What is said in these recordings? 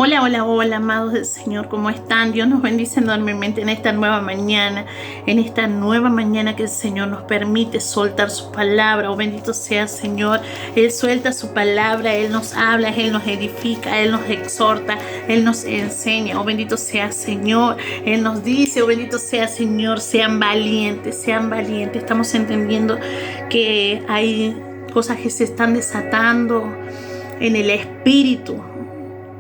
Hola, hola, hola, amados del Señor, ¿cómo están? Dios nos bendice enormemente en esta nueva mañana, que el Señor nos permite soltar su palabra. Oh, bendito sea el Señor. Él suelta su palabra, Él nos habla, Él nos edifica, Él nos exhorta, Él nos enseña. Oh, bendito sea el Señor. Él nos dice, oh, bendito sea el Señor, sean valientes, sean valientes. Estamos entendiendo que hay cosas que se están desatando en el espíritu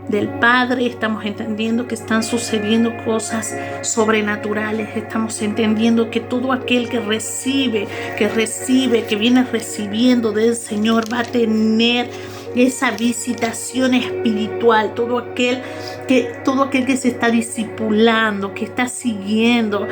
del Padre. Estamos entendiendo que están sucediendo cosas sobrenaturales. Estamos entendiendo que todo aquel que recibe, que viene recibiendo del Señor, va a tener esa visitación espiritual. Todo aquel que se está discipulando, que está siguiendo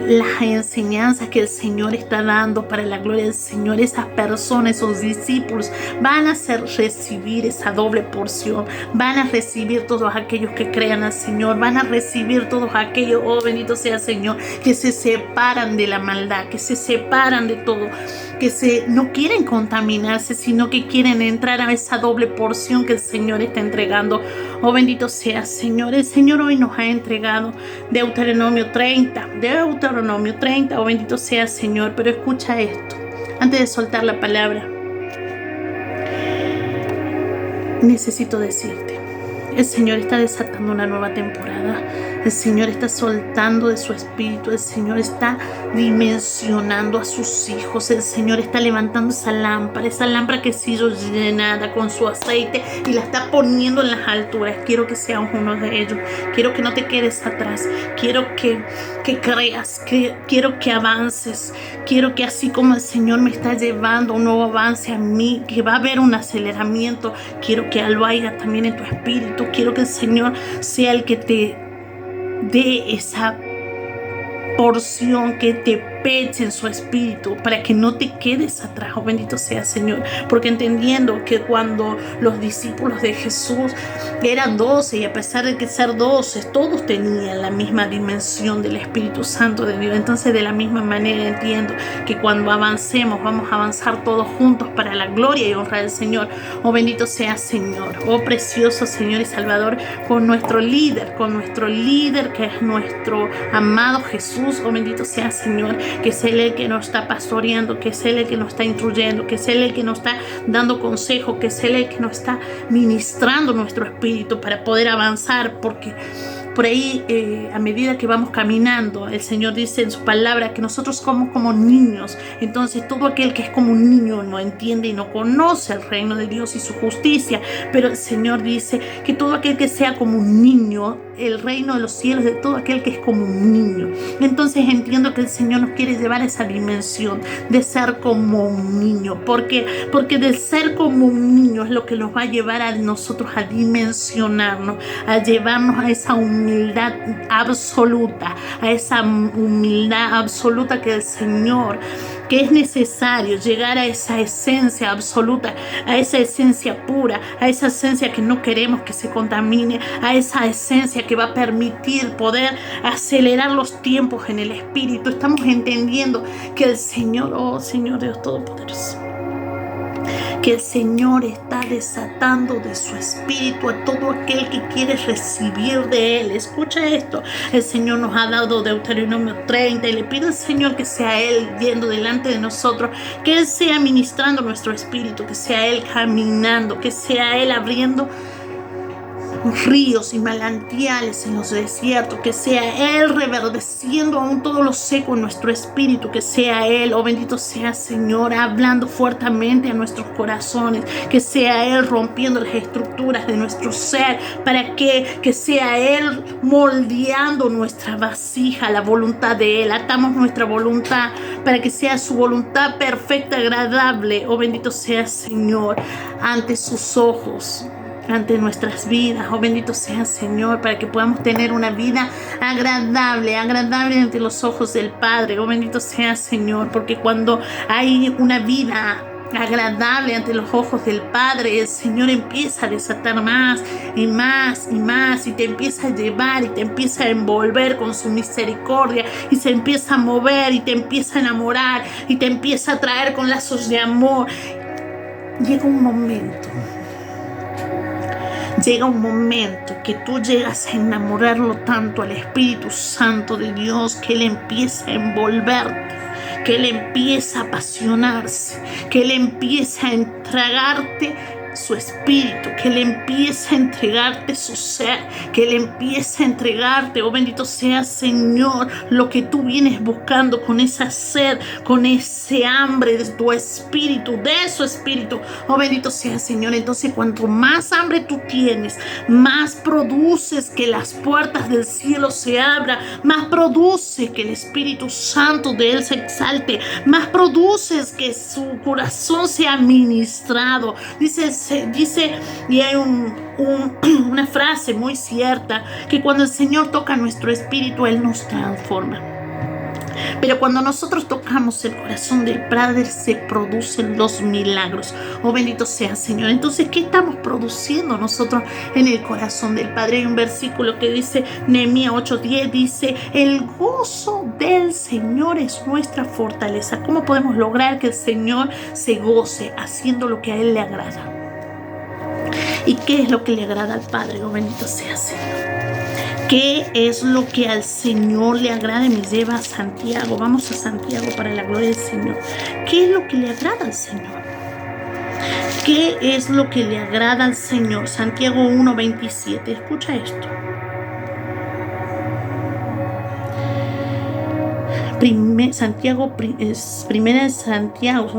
las enseñanzas que el Señor está dando para la gloria del Señor, esas personas, esos discípulos van a recibir esa doble porción, van a recibir todos aquellos que crean al Señor, van a recibir todos aquellos, oh bendito sea el Señor, que se separan de la maldad, que se separan de todo, que no quieren contaminarse, sino que quieren entrar a esa doble porción que el Señor está entregando. Oh bendito sea Señor. El Señor hoy nos ha entregado Deuteronomio 30, oh bendito sea Señor. Pero escucha esto, antes de soltar la palabra, necesito decirte, el Señor está desatando una nueva temporada. El Señor está soltando de su espíritu. El Señor está dimensionando a sus hijos. El Señor está levantando esa lámpara que ha sido llenada con su aceite y la está poniendo en las alturas. Quiero que seamos uno de ellos. Quiero que no te quedes atrás. Quiero que creas. Quiero que avances. Quiero que así como el Señor me está llevando un nuevo avance a mí, que va a haber un aceleramiento, quiero que lo haya también en tu espíritu. Quiero que el Señor sea el que te dé esa porción, que te peche en su espíritu para que no te quedes atrás. Oh bendito sea el Señor, porque entendiendo que cuando los discípulos de Jesús eran 12, y a pesar de que ser 12 todos tenían la misma dimensión del Espíritu Santo de Dios, entonces de la misma manera entiendo que cuando avancemos vamos a avanzar todos juntos para la gloria y honra del Señor. Oh bendito sea Señor, oh precioso Señor y Salvador, con nuestro líder que es nuestro amado Jesús. Oh bendito sea Señor, que es Él el que nos está pastoreando, que es Él el que nos está instruyendo, que es Él el que nos está dando consejo, que es Él el que nos está ministrando nuestro espíritu para poder avanzar, porque por ahí, a medida que vamos caminando, el Señor dice en su palabra que nosotros somos como niños. Entonces todo aquel que es como un niño no entiende y no conoce el reino de Dios y su justicia, pero el Señor dice que todo aquel que sea como un niño, el reino de los cielos de todo aquel que es como un niño. Entonces entiendo que el Señor nos quiere llevar a esa dimensión de ser como un niño, porque del ser como un niño es lo que nos va a llevar a nosotros a dimensionarnos, a llevarnos a esa humildad absoluta, que el Señor, que es necesario llegar a esa esencia absoluta, a esa esencia pura, a esa esencia que no queremos que se contamine, a esa esencia que va a permitir poder acelerar los tiempos en el Espíritu. Estamos entendiendo que el Señor, oh Señor Dios Todopoderoso, que el Señor está desatando de su espíritu a todo aquel que quiere recibir de Él. Escucha esto, el Señor nos ha dado Deuteronomio 30 y le pido al Señor que sea Él yendo delante de nosotros, que Él sea ministrando nuestro espíritu, que sea Él caminando, que sea Él abriendo ríos y manantiales en los desiertos, que sea Él reverdeciendo aún todo lo seco en nuestro espíritu, que sea Él, oh bendito sea Señor, hablando fuertemente a nuestros corazones, que sea Él rompiendo las estructuras de nuestro ser, para que sea Él moldeando nuestra vasija, la voluntad de Él. Atamos nuestra voluntad para que sea su voluntad perfecta, agradable, oh bendito sea Señor, ante sus ojos, ante nuestras vidas. Oh bendito sea Señor, para que podamos tener una vida agradable ante los ojos del Padre. Oh bendito sea Señor, porque cuando hay una vida agradable ante los ojos del Padre, el Señor empieza a desatar más y más y más, y te empieza a llevar y te empieza a envolver con su misericordia, y se empieza a mover y te empieza a enamorar y te empieza a traer con lazos de amor. Llega un momento llega un momento que tú llegas a enamorarlo tanto al Espíritu Santo de Dios que Él empieza a envolverte, que Él empieza a apasionarse, que Él empieza a entregarte su espíritu, que Él empieza a entregarte su ser, que Él empieza a entregarte, oh bendito sea Señor, lo que tú vienes buscando con esa sed, con ese hambre de tu espíritu, de su espíritu, oh bendito sea Señor. Entonces cuanto más hambre tú tienes, más produces que las puertas del cielo se abran, más produce que el Espíritu Santo de Él se exalte, más produces que su corazón sea ministrado. Dice, y hay una frase muy cierta, que cuando el Señor toca nuestro espíritu, Él nos transforma. Pero cuando nosotros tocamos el corazón del Padre, se producen los milagros. Oh, bendito sea Señor. Entonces, ¿qué estamos produciendo nosotros en el corazón del Padre? Hay un versículo que dice, Nehemías 8:10, dice, el gozo del Señor es nuestra fortaleza. ¿Cómo podemos lograr que el Señor se goce haciendo lo que a Él le agrada? ¿Y qué es lo que le agrada al Padre? Oh, bendito sea Señor. ¿Qué es lo que al Señor le agrada? Me lleva a Santiago. Vamos a Santiago para la gloria del Señor. ¿Qué es lo que le agrada al Señor? ¿Qué es lo que le agrada al Señor? Santiago 1:27. Escucha esto.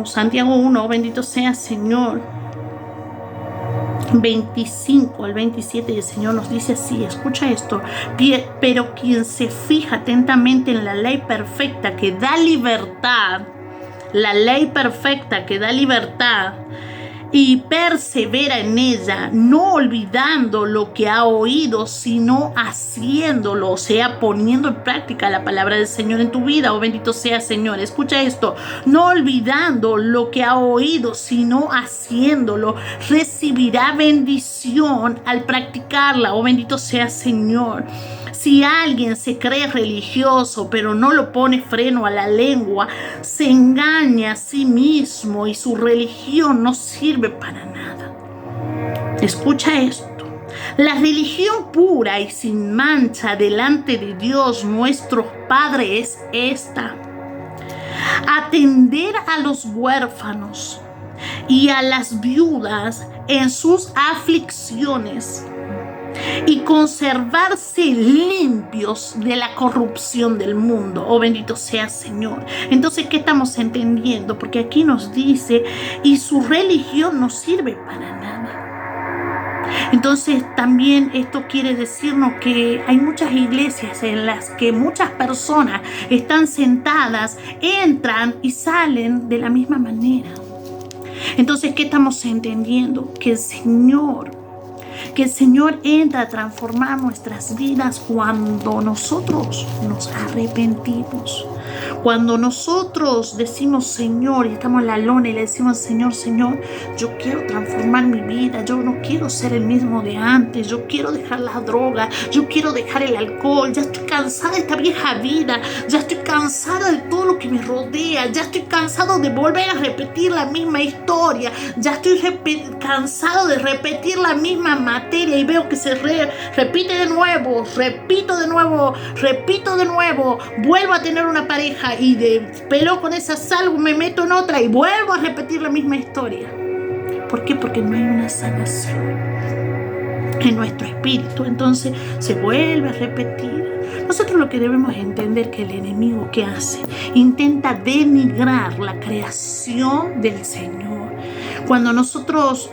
Santiago 1, bendito sea Señor. 25 al 27, el Señor nos dice así, escucha esto, pero quien se fija atentamente en la ley perfecta que da libertad, la ley perfecta que da libertad, y persevera en ella, no olvidando lo que ha oído, sino haciéndolo, o sea, poniendo en práctica la palabra del Señor en tu vida. Oh, bendito sea Señor. Escucha esto, no olvidando lo que ha oído, sino haciéndolo, recibirá bendición al practicarla. Oh, bendito sea Señor. Si alguien se cree religioso pero no lo pone freno a la lengua, se engaña a sí mismo y su religión no sirve para nada. Escucha esto. La religión pura y sin mancha delante de Dios nuestro Padre es esta: atender a los huérfanos y a las viudas en sus aflicciones, y conservarse limpios de la corrupción del mundo. Oh, bendito sea Señor. Entonces, ¿qué estamos entendiendo? Porque aquí nos dice, y su religión no sirve para nada. Entonces, también esto quiere decirnos que hay muchas iglesias en las que muchas personas están sentadas, entran y salen de la misma manera. Entonces, ¿qué estamos entendiendo? Que el Señor entra a transformar nuestras vidas cuando nosotros nos arrepentimos. Cuando nosotros decimos Señor, y estamos en la lona y le decimos Señor, yo quiero transformar mi vida, yo no quiero ser el mismo de antes, yo quiero dejar la droga, yo quiero dejar el alcohol, ya estoy cansada de esta vieja vida, ya estoy cansada de todo lo que me rodea, ya estoy cansado de volver a repetir la misma historia, ya estoy cansado de repetir la misma materia y veo que se repite de nuevo, repito de nuevo, vuelvo a tener una pareja y peleo con esa, salgo, me meto en otra y vuelvo a repetir la misma historia. ¿Por qué? Porque no hay una sanación en nuestro espíritu. Entonces se vuelve a repetir. Nosotros lo que debemos entender que el enemigo, ¿qué hace? Intenta denigrar la creación del Señor. Cuando nosotros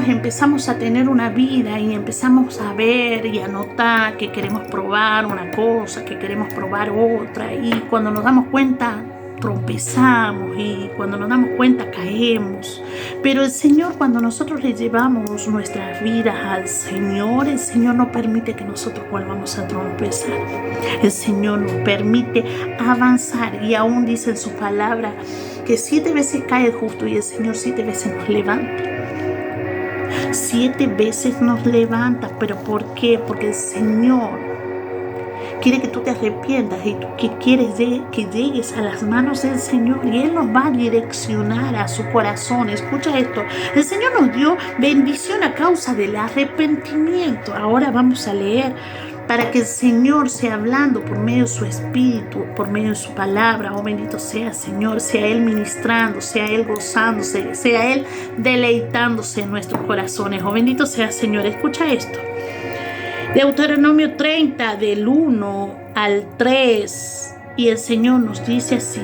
empezamos a tener una vida y empezamos a ver y a notar que queremos probar una cosa, que queremos probar otra, y cuando nos damos cuenta tropezamos, y cuando nos damos cuenta caemos. Pero el Señor, cuando nosotros le llevamos nuestras vidas al Señor, el Señor no permite que nosotros volvamos a tropezar. El Señor nos permite avanzar, y aún dice en su palabra que 7 veces cae el justo y el Señor 7 veces nos levanta. 7 veces nos levanta. ¿Pero por qué? Porque el Señor Quiere que tú te arrepientas y que quieres que llegues a las manos del Señor, y Él nos va a direccionar a su corazón. Escucha esto. El Señor nos dio bendición a causa del arrepentimiento. Ahora vamos a leer para que el Señor sea hablando por medio de su Espíritu, por medio de su palabra. Oh, bendito sea, Señor, sea Él ministrando, sea Él gozándose, sea Él deleitándose en nuestros corazones. Oh, bendito sea, Señor. Escucha esto. Deuteronomio 30, del 1 al 3, y el Señor nos dice así: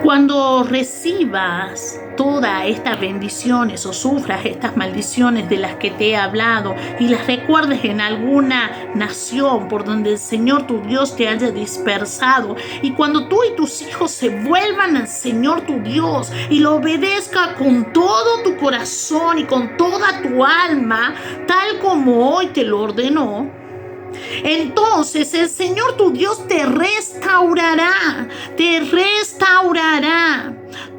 cuando recibas todas estas bendiciones o sufras estas maldiciones de las que te he hablado y las recuerdes en alguna nación por donde el Señor tu Dios te haya dispersado, y cuando tú y tus hijos se vuelvan al Señor tu Dios y lo obedezca con todo tu corazón y con toda tu alma, tal como hoy te lo ordenó, entonces el Señor tu Dios te restaurará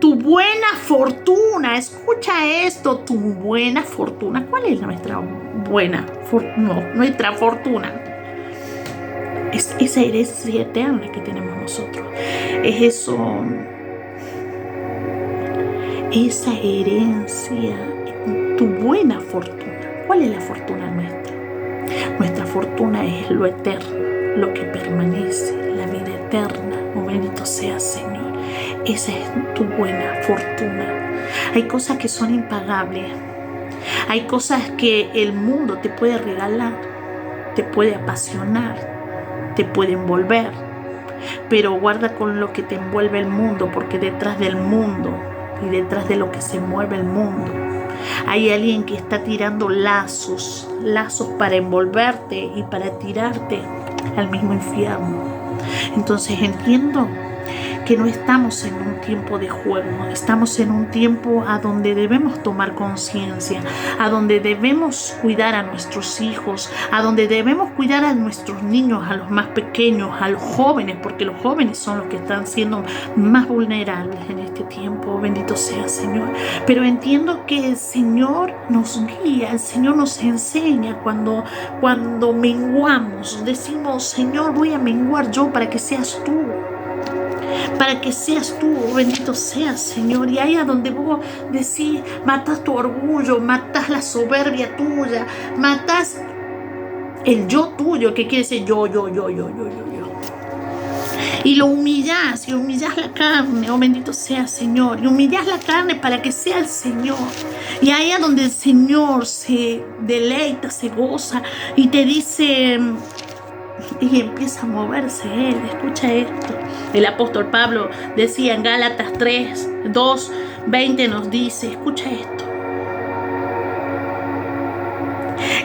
tu buena fortuna. Escucha esto, tu buena fortuna. ¿Cuál es nuestra buena fortuna? No, nuestra fortuna es esa herencia eterna que tenemos nosotros. Es eso, esa herencia, tu buena fortuna. ¿Cuál es la fortuna nuestra? Nuestra fortuna es lo eterno, lo que permanece, la vida eterna. Oh, bendito sea, Señor. Esa es tu buena fortuna. Hay cosas que son impagables. Hay cosas que el mundo te puede regalar, te puede apasionar, te puede envolver. Pero guarda con lo que te envuelve el mundo, porque detrás del mundo y detrás de lo que se mueve el mundo, hay alguien que está tirando lazos para envolverte y para tirarte al mismo infierno. Entonces entiendo que no estamos en un tiempo de juego, estamos en un tiempo a donde debemos tomar conciencia, a donde debemos cuidar a nuestros hijos, a donde debemos cuidar a nuestros niños, a los más pequeños, a los jóvenes, porque los jóvenes son los que están siendo más vulnerables en este tiempo. Bendito sea, Señor. Pero entiendo que el Señor nos guía, el Señor nos enseña cuando menguamos. Decimos: Señor, voy a menguar yo para que seas tú. Para que seas tú, bendito seas, Señor. Y ahí a donde vos decís, matas tu orgullo, matas la soberbia tuya, matas el yo tuyo, que quiere decir yo. Y lo humillás, y humillás la carne, oh bendito sea, Señor. Y humillás la carne para que sea el Señor. Y ahí a donde el Señor se deleita, se goza y te dice, y empieza a moverse Él. Escucha esto. El apóstol Pablo decía en Gálatas 3, 2, 20 nos dice, escucha esto: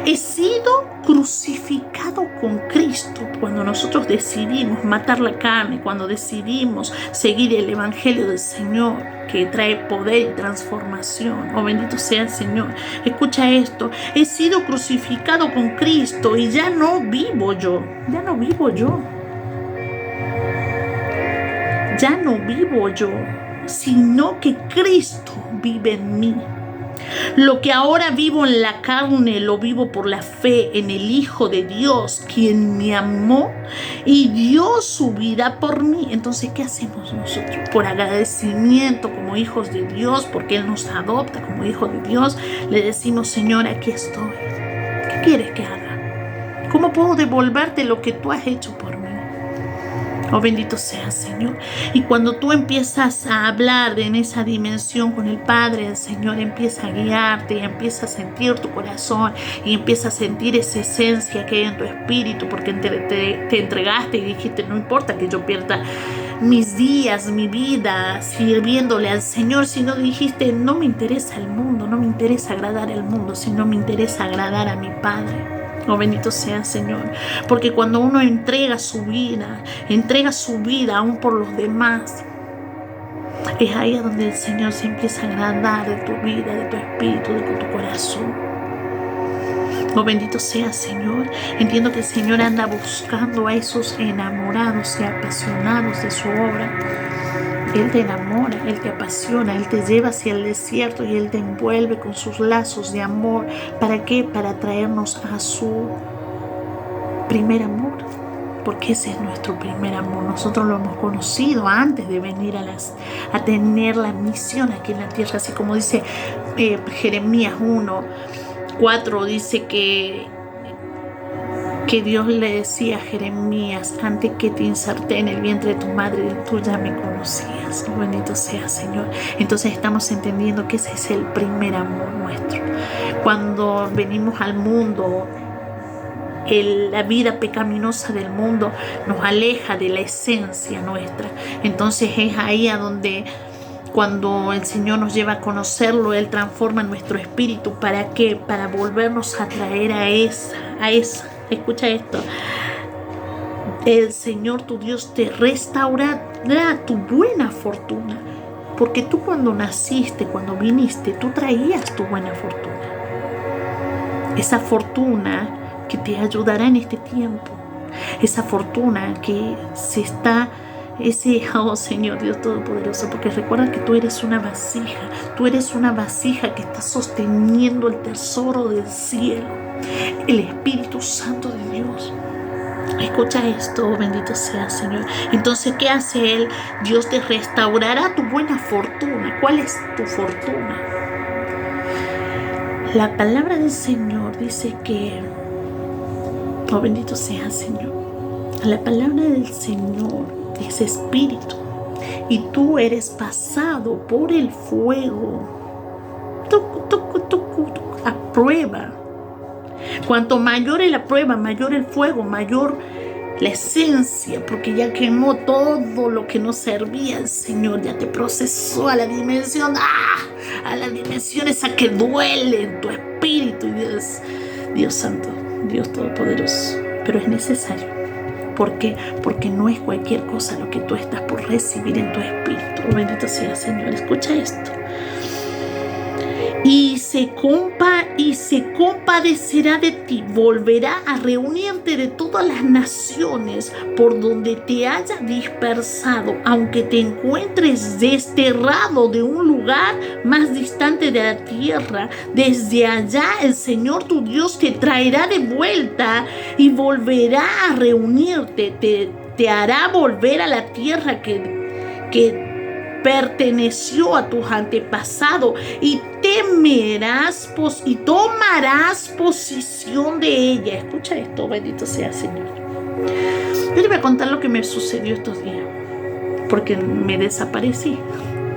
he sido crucificado con Cristo. Cuando nosotros decidimos matar la carne, cuando decidimos seguir el evangelio del Señor, que trae poder y transformación. Oh, bendito sea el Señor. Escucha esto: he sido crucificado con Cristo y ya no vivo yo. Ya no vivo yo. Ya no vivo yo, sino que Cristo vive en mí. Lo que ahora vivo en la carne, lo vivo por la fe en el Hijo de Dios, quien me amó y dio su vida por mí. Entonces, ¿qué hacemos nosotros? Por agradecimiento como hijos de Dios, porque Él nos adopta como hijos de Dios, le decimos: Señor, aquí estoy. ¿Qué quieres que haga? ¿Cómo puedo devolverte lo que tú has hecho por mí? Oh, bendito sea, Señor. Y cuando tú empiezas a hablar en esa dimensión con el Padre, el Señor empieza a guiarte y empieza a sentir tu corazón y empieza a sentir esa esencia que hay en tu espíritu, porque te entregaste y dijiste: no importa que yo pierda mis días, mi vida sirviéndole al Señor, sino dijiste: no me interesa el mundo, no me interesa agradar al mundo, sino me interesa agradar a mi Padre. Oh, bendito sea, Señor, porque cuando uno entrega su vida aún por los demás, es ahí donde el Señor se empieza a agradar de tu vida, de tu espíritu, de tu corazón. Oh, bendito sea, Señor. Entiendo que el Señor anda buscando a esos enamorados y apasionados de su obra. Él te enamora, Él te apasiona, Él te lleva hacia el desierto y Él te envuelve con sus lazos de amor. ¿Para qué? Para traernos a su primer amor, porque ese es nuestro primer amor. Nosotros lo hemos conocido antes de venir a tener la misión aquí en la tierra, así como dice Jeremías 1:4, dice que Dios le decía a Jeremías: antes que te inserté en el vientre de tu madre, tú ya me conocías. Oh, bendito sea, Señor. Entonces estamos entendiendo que ese es el primer amor nuestro. Cuando venimos al mundo, la vida pecaminosa del mundo nos aleja de la esencia nuestra. Entonces es ahí a donde, cuando el Señor nos lleva a conocerlo, Él transforma nuestro espíritu. ¿Para qué? Para volvernos a traer a esa. Escucha esto: el Señor tu Dios te restaurará tu buena fortuna. Porque tú, cuando naciste, cuando viniste, tú traías tu buena fortuna. Esa fortuna que te ayudará en este tiempo. Esa fortuna que oh Señor Dios Todopoderoso, porque recuerda que tú eres una vasija. Tú eres una vasija que está sosteniendo el tesoro del cielo, el Espíritu Santo de Dios. Escucha esto, bendito sea, Señor. Entonces, ¿qué hace Él? Dios te restaurará tu buena fortuna. ¿Cuál es tu fortuna? La palabra del Señor dice que, oh, bendito sea, Señor, la palabra del Señor es espíritu, y tú eres pasado por el fuego. A prueba. Cuanto mayor es la prueba, mayor el fuego, mayor la esencia, porque ya quemó todo lo que no servía al Señor, ya te procesó a la dimensión, a la dimensión esa que duele en tu espíritu. Y Dios Santo, Dios Todopoderoso, pero es necesario. ¿Por qué? Porque no es cualquier cosa lo que tú estás por recibir en tu espíritu. Oh, bendito sea, Señor. Escucha esto. Y se compadecerá de ti, volverá a reunirte de todas las naciones por donde te haya dispersado, aunque te encuentres desterrado de un lugar más distante de la tierra. Desde allá el Señor tu Dios te traerá de vuelta y volverá a reunirte, te hará volver a la tierra que perteneció a tus antepasados, y tomarás posesión de ella. Escucha esto, bendito sea, Señor. Yo te voy a contar lo que me sucedió estos días, porque me desaparecí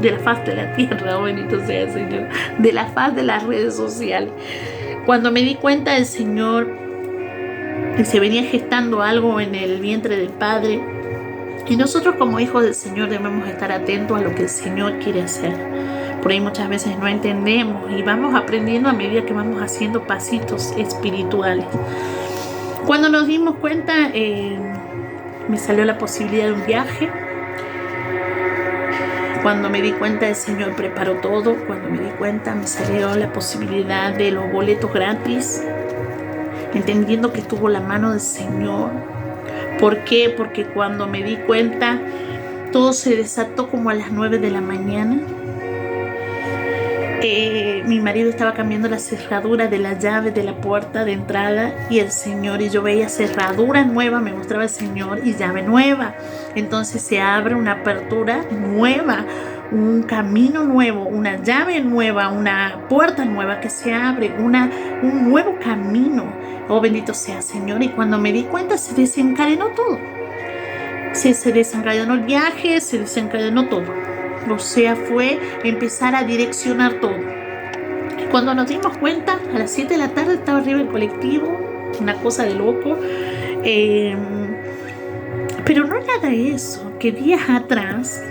de la faz de la tierra, oh, bendito sea, Señor, de la faz de las redes sociales. Cuando me di cuenta, el Señor, que se venía gestando algo en el vientre del Padre. Y nosotros, como hijos del Señor, debemos estar atentos a lo que el Señor quiere hacer. Por ahí muchas veces no entendemos y vamos aprendiendo a medida que vamos haciendo pasitos espirituales. Cuando nos dimos cuenta, me salió la posibilidad de un viaje. Cuando me di cuenta, el Señor preparó todo. Cuando me di cuenta, me salió la posibilidad de los boletos gratis, entendiendo que estuvo la mano del Señor. ¿Por qué? Porque cuando me di cuenta, todo se desató como a las 9 de la mañana. Mi marido estaba cambiando la cerradura de la llave de la puerta de entrada, y yo veía cerradura nueva, me mostraba el Señor, y llave nueva. Entonces se abre una apertura nueva, un camino nuevo, una llave nueva, una puerta nueva que se abre, un nuevo camino. Oh, bendito sea, Señor. Y cuando me di cuenta, se desencadenó todo. Se desencadenó el viaje, se desencadenó todo. O sea, fue empezar a direccionar todo. Y cuando nos dimos cuenta, a las 7 de la tarde estaba arriba el colectivo, una cosa de loco. Pero no era de eso, que días atrás,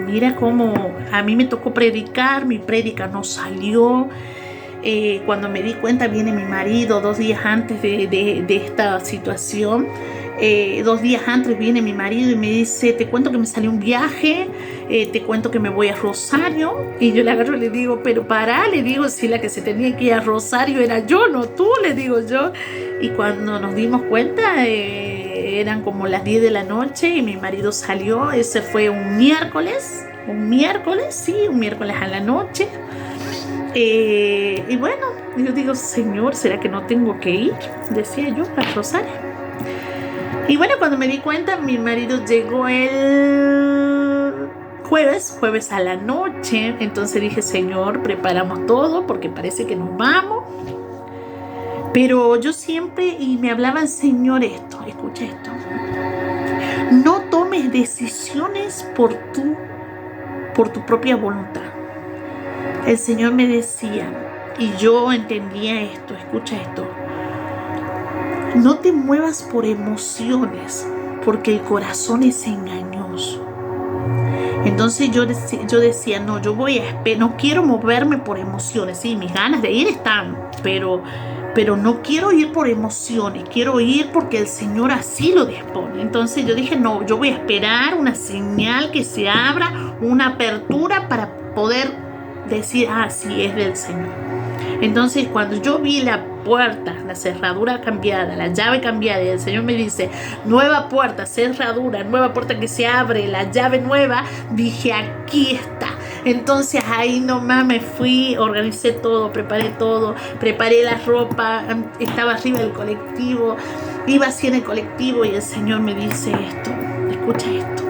mira cómo a mí me tocó predicar, mi prédica no salió. Cuando me di cuenta, viene mi marido 2 días antes de esta situación. 2 días antes viene mi marido y me dice: te cuento que me salió un viaje, te cuento que me voy a Rosario. Y yo le agarro y le digo: pero pará, le digo, si la que se tenía que ir a Rosario era yo, no tú, le digo yo. Y cuando nos dimos cuenta, eran como las 10 de la noche y mi marido salió. Ese fue un miércoles a la noche. Y bueno, yo digo: Señor, ¿será que no tengo que ir? Decía yo, a Rosario. Y bueno, cuando me di cuenta, mi marido llegó el jueves a la noche. Entonces dije, Señor, preparamos todo porque parece que nos vamos. Pero yo siempre, y me hablaba el Señor esto, escucha esto: no tomes decisiones por tu propia voluntad. El Señor me decía, y yo entendía esto, escucha esto: no te muevas por emociones, porque el corazón es engañoso. Entonces yo decía, no, yo voy a esperar, no quiero moverme por emociones. Sí, mis ganas de ir están, pero no quiero ir por emociones, quiero ir porque el Señor así lo dispone. Entonces yo dije, no, yo voy a esperar una señal que se abra, una apertura para poder decir, sí, es del Señor. Entonces cuando yo vi la puerta, la cerradura cambiada, la llave cambiada, y el Señor me dice, nueva puerta, cerradura, nueva puerta que se abre, la llave nueva, dije, aquí está. Entonces ahí nomás me fui, organicé todo, preparé la ropa, estaba arriba del colectivo, iba así en el colectivo y el Señor me dice esto, escucha esto.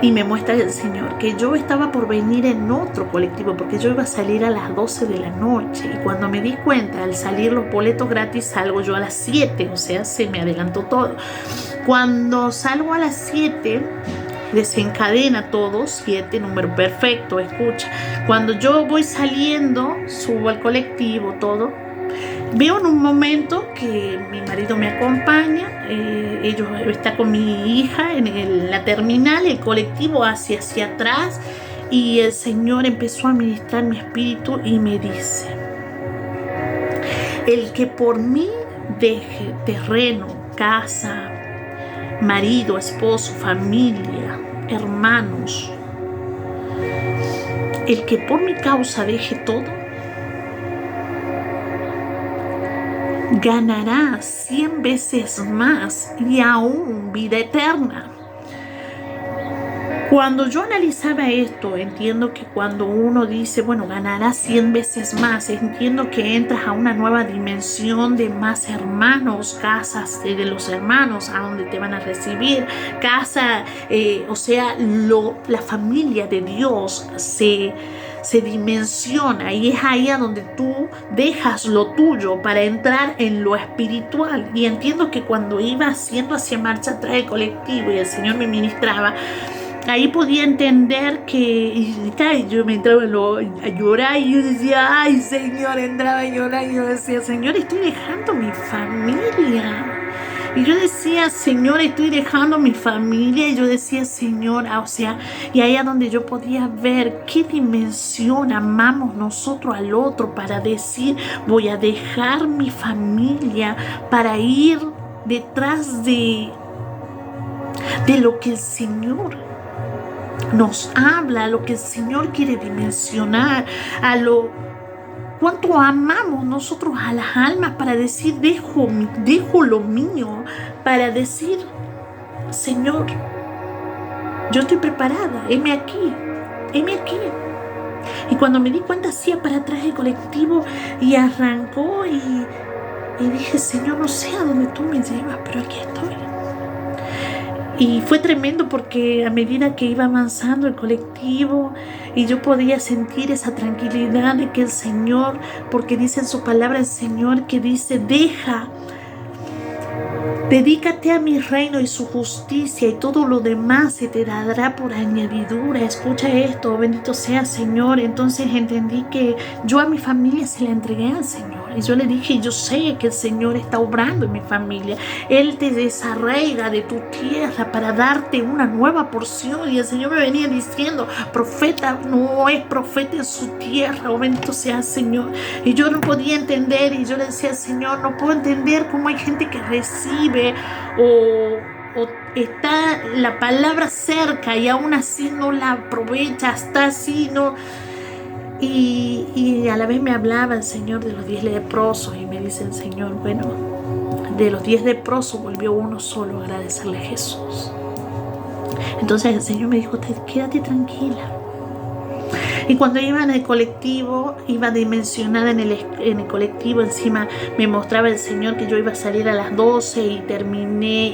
Y me muestra el Señor que yo estaba por venir en otro colectivo, porque yo iba a salir a las 12 de la noche. Y cuando me di cuenta, al salir los boletos gratis, salgo yo a las 7, o sea, se me adelantó todo. Cuando salgo a las 7, desencadena todo, 7, número perfecto, escucha. Cuando yo voy saliendo, subo al colectivo, todo. Veo en un momento que mi marido me acompaña, ellos está con mi hija en la terminal, el colectivo hacia atrás, y el Señor empezó a ministrar mi espíritu y me dice: el que por mí deje terreno, casa, marido, esposo, familia, hermanos, el que por mi causa deje todo, ganará 100 veces más y aún vida eterna. Cuando yo analizaba esto, entiendo que cuando uno dice, bueno, ganará 100 veces más, entiendo que entras a una nueva dimensión de más hermanos, casas de los hermanos a donde te van a recibir, casa, o sea, la familia de Dios se dimensiona, y es ahí a donde tú dejas lo tuyo para entrar en lo espiritual. Y entiendo que cuando iba haciendo hacia marcha atrás del colectivo y el Señor me ministraba, ahí podía entender que yo me entraba a llorar, y yo decía, ay Señor, entraba a llorar, y yo decía, Señor, estoy dejando mi familia. Y yo decía, Señor, estoy dejando mi familia. Y yo decía, Señor, o sea, y ahí es donde yo podía ver qué dimensión amamos nosotros al otro, para decir, voy a dejar mi familia para ir detrás de lo que el Señor nos habla, a lo que el Señor quiere dimensionar, a lo cuánto amamos nosotros a las almas, para decir, dejo lo mío, para decir, Señor, yo estoy preparada, heme aquí. Y cuando me di cuenta, hacía para atrás el colectivo y arrancó, y dije, Señor, no sé a dónde tú me llevas, pero aquí estoy. Y fue tremendo, porque a medida que iba avanzando el colectivo y yo podía sentir esa tranquilidad de que el Señor, porque dice en su palabra el Señor que dice, dedícate a mi reino y su justicia, y todo lo demás se te dará por añadidura. Escucha esto, bendito sea Señor. Entonces entendí que yo a mi familia se la entregué al Señor, y yo le dije, yo sé que el Señor está obrando en mi familia. Él te desarraiga de tu tierra para darte una nueva porción. Y el Señor me venía diciendo, profeta no es profeta en su tierra, oh bendito sea Señor. Y yo no podía entender, y yo le decía, Señor, no puedo entender cómo hay gente que recibe o está la palabra cerca y aún así no la aprovecha, está así, no. Y a la vez me hablaba el Señor de los 10 leprosos, y me dice el Señor, bueno, de los 10 leprosos volvió uno solo a agradecerle a Jesús. Entonces el Señor me dijo, quédate tranquila. Y cuando iba en el colectivo, iba dimensionada en el colectivo, encima me mostraba el Señor que yo iba a salir a las 12 y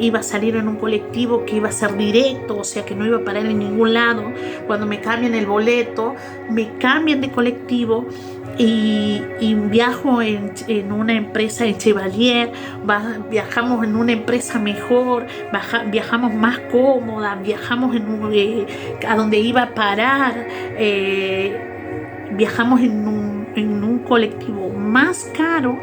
iba a salir en un colectivo que iba a ser directo, o sea que no iba a parar en ningún lado. Cuando me cambian el boleto, me cambian de colectivo y viajo en una empresa en Chevalier, viajamos en una empresa mejor, viajamos más cómoda, viajamos a donde iba a parar, viajamos en un colectivo más caro,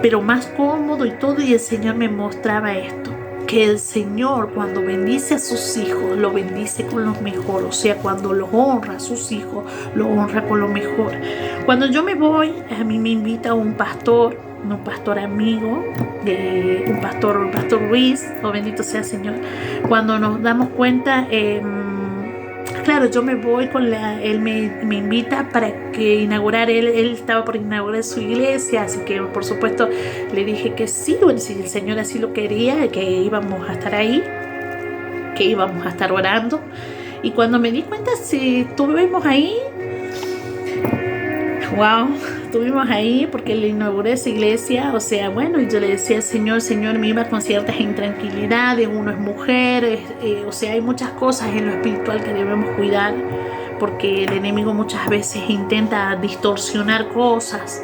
pero más cómodo y todo, y el Señor me mostraba esto. Que el Señor, cuando bendice a sus hijos, lo bendice con lo mejor. O sea, cuando los honra a sus hijos, lo honra con lo mejor. Cuando yo me voy, a mí me invita un pastor amigo, un pastor Ruiz, oh bendito sea el Señor. Cuando nos damos cuenta, claro, yo me voy él me invita para que él estaba por inaugurar su iglesia, así que por supuesto le dije que sí, bueno, si el Señor así lo quería, que íbamos a estar ahí, que íbamos a estar orando. Y cuando me di cuenta, si estuvimos ahí, estuvimos ahí porque le inauguré esa iglesia, o sea, bueno, y yo le decía al Señor, me iba con ciertas intranquilidades, uno es mujer, o sea, hay muchas cosas en lo espiritual que debemos cuidar, porque el enemigo muchas veces intenta distorsionar cosas.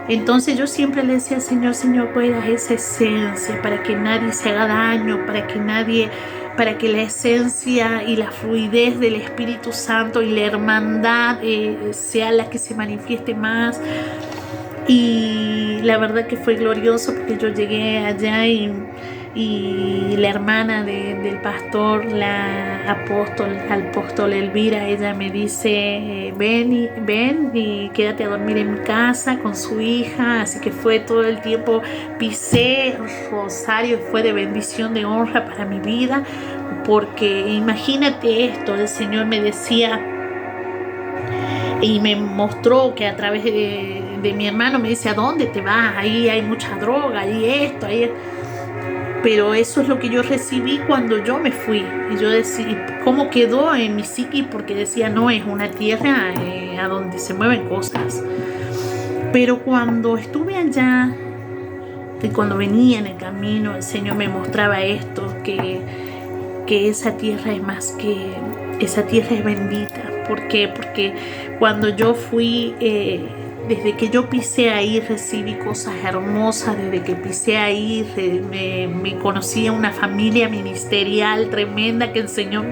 Entonces yo siempre le decía al Señor, cuida esa esencia para que nadie se haga daño, para que la esencia y la fluidez del Espíritu Santo y la hermandad sea la que se manifieste más. Y la verdad que fue glorioso, porque yo llegué allá y la hermana del pastor, la apóstol Elvira, ella me dice, ven y quédate a dormir en mi casa con su hija. Así que fue todo el tiempo, pisé Rosario, fue de bendición, de honra para mi vida, porque imagínate esto, el Señor me decía y me mostró que a través de mi hermano me dice, ¿a dónde te vas? Ahí hay mucha droga, ahí esto, ahí. Pero eso es lo que yo recibí cuando yo me fui. Y yo decía, ¿cómo quedó en mi psiqui? Porque decía, no, es una tierra a donde se mueven cosas. Pero cuando estuve allá, y cuando venía en el camino, el Señor me mostraba esto, que esa tierra es más que, esa tierra es bendita. ¿Por qué? Porque cuando yo fui, desde que yo pisé ahí recibí cosas hermosas. Desde que pisé ahí me conocí a una familia ministerial tremenda que el Señor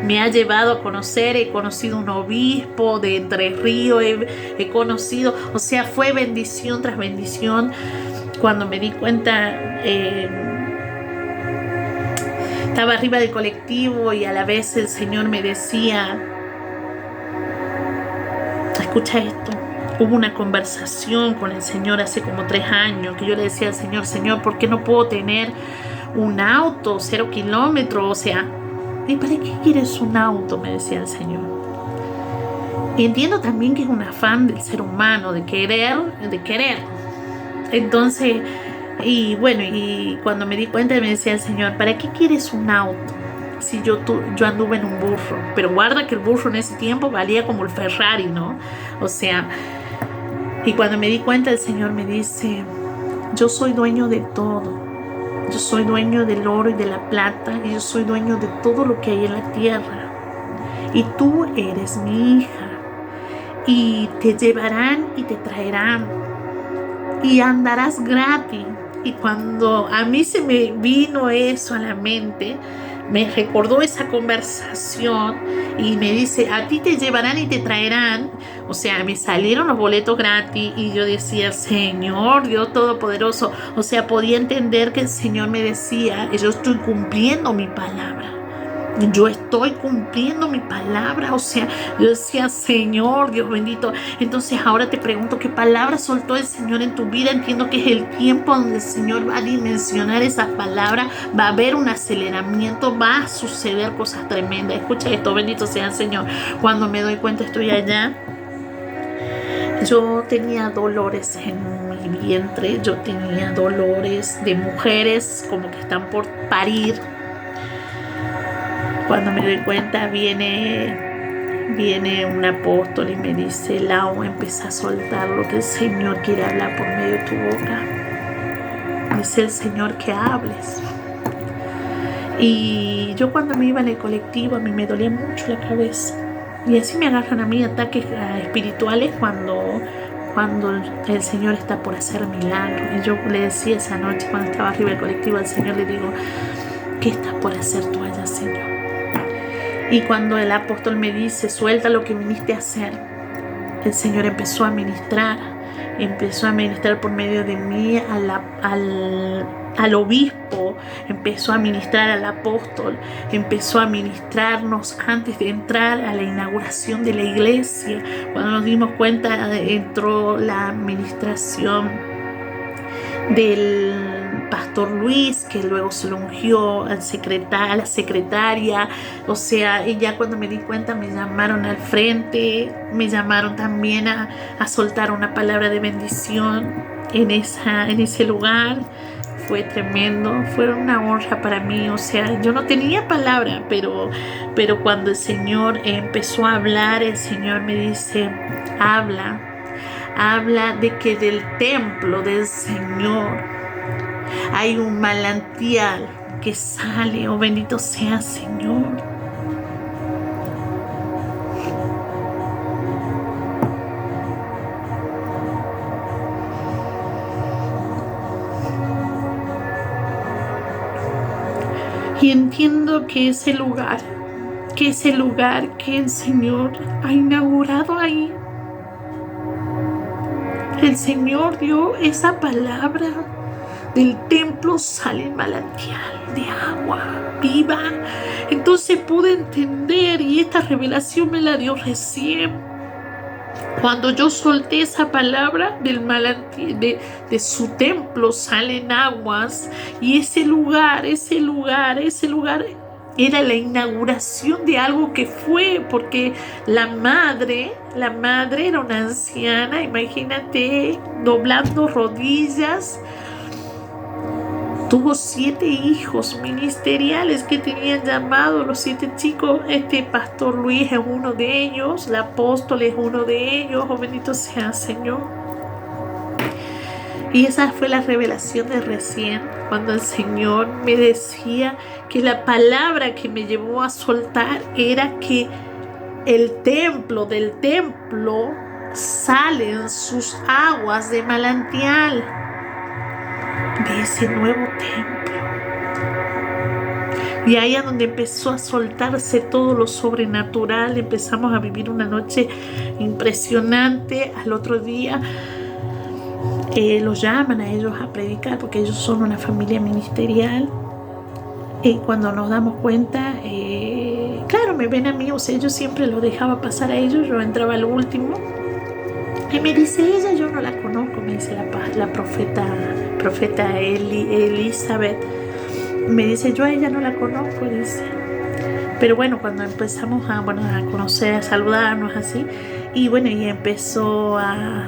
me ha llevado a conocer. He conocido un obispo de Entre Ríos, he conocido, o sea, fue bendición tras bendición. Cuando me di cuenta, estaba arriba del colectivo y a la vez el Señor me decía, escucha esto. Hubo una conversación con el Señor hace como 3 años, que yo le decía al Señor, ¿por qué no puedo tener un auto 0 kilómetros? O sea, ¿y para qué quieres un auto? Me decía el Señor. Y entiendo también que es un afán del ser humano, de querer. Entonces, y bueno, y cuando me di cuenta me decía el Señor, ¿para qué quieres un auto? Si yo anduve en un burro, pero guarda que el burro en ese tiempo valía como el Ferrari, ¿no? O sea, y cuando me di cuenta el Señor me dice, yo soy dueño de todo, yo soy dueño del oro y de la plata, y yo soy dueño de todo lo que hay en la tierra, y tú eres mi hija, y te llevarán y te traerán, y andarás gratis. Y cuando a mí se me vino eso a la mente, me recordó esa conversación y me dice, a ti te llevarán y te traerán. O sea, me salieron los boletos gratis y yo decía, Señor, Dios Todopoderoso. O sea, podía entender que el Señor me decía, yo estoy cumpliendo mi palabra. Yo estoy cumpliendo mi palabra. O sea, yo decía, Señor, Dios bendito. Entonces ahora te pregunto, ¿qué palabra soltó el Señor en tu vida? Entiendo que es el tiempo donde el Señor va a dimensionar esa palabra. Va a haber un aceleramiento, va a suceder cosas tremendas. Escucha esto, bendito sea el Señor. Cuando me doy cuenta estoy allá, yo tenía dolores en mi vientre. Yo tenía dolores de mujeres como que están por parir. Cuando me doy cuenta viene viene un apóstol y me dice: Lau, empieza a soltar lo que el Señor quiere hablar por medio de tu boca. Dice el Señor que hables. Y yo cuando me iba en el colectivo, a mí me dolía mucho la cabeza. Y así me agarran a mí ataques espirituales cuando el Señor está por hacer milagros. Y yo le decía esa noche cuando estaba arriba del colectivo al Señor, le digo: ¿qué estás por hacer tú allá, Señor? Y cuando el apóstol me dice: suelta lo que viniste a hacer, el Señor empezó a ministrar por medio de mí al obispo, empezó a ministrar al apóstol, empezó a ministrarnos antes de entrar a la inauguración de la iglesia. Cuando nos dimos cuenta, entró la administración del pastor Luis, que luego se lo ungió a la secretaria. O sea, y ya cuando me di cuenta me llamaron al frente, me llamaron también a soltar una palabra de bendición en ese lugar. Fue tremendo, fue una honra para mí. O sea, yo no tenía palabra, pero cuando el Señor empezó a hablar, el Señor me dice: habla de que del templo del Señor hay un manantial que sale. Oh, bendito sea, Señor. Y entiendo que ese lugar que el Señor ha inaugurado ahí, el Señor dio esa palabra: del templo sale el manantial de agua viva. Entonces pude entender, y esta revelación me la dio recién cuando yo solté esa palabra del manantial, de su templo salen aguas. Y ese lugar era la inauguración de algo que fue, porque la madre era una anciana, imagínate, doblando rodillas. Tuvo 7 hijos ministeriales que tenían llamado, los 7 chicos. Este pastor Luis es uno de ellos, el apóstol es uno de ellos. Oh, bendito sea, Señor. Y esa fue la revelación de recién, cuando el Señor me decía que la palabra que me llevó a soltar era que del templo salen sus aguas de manantial, de ese nuevo templo. Y ahí es donde empezó a soltarse todo lo sobrenatural. Empezamos a vivir una noche impresionante. Al otro día los llaman a ellos a predicar, porque ellos son una familia ministerial. Y cuando nos damos cuenta, claro, me ven a mí. O sea, yo siempre lo dejaba pasar a ellos, yo entraba al último. Y me dice ella: yo no la conozco, me dice la profeta Elizabeth. Me dice: yo a ella no la conozco, dice. Pero bueno, cuando empezamos a conocer, a saludarnos así, y bueno, y empezó a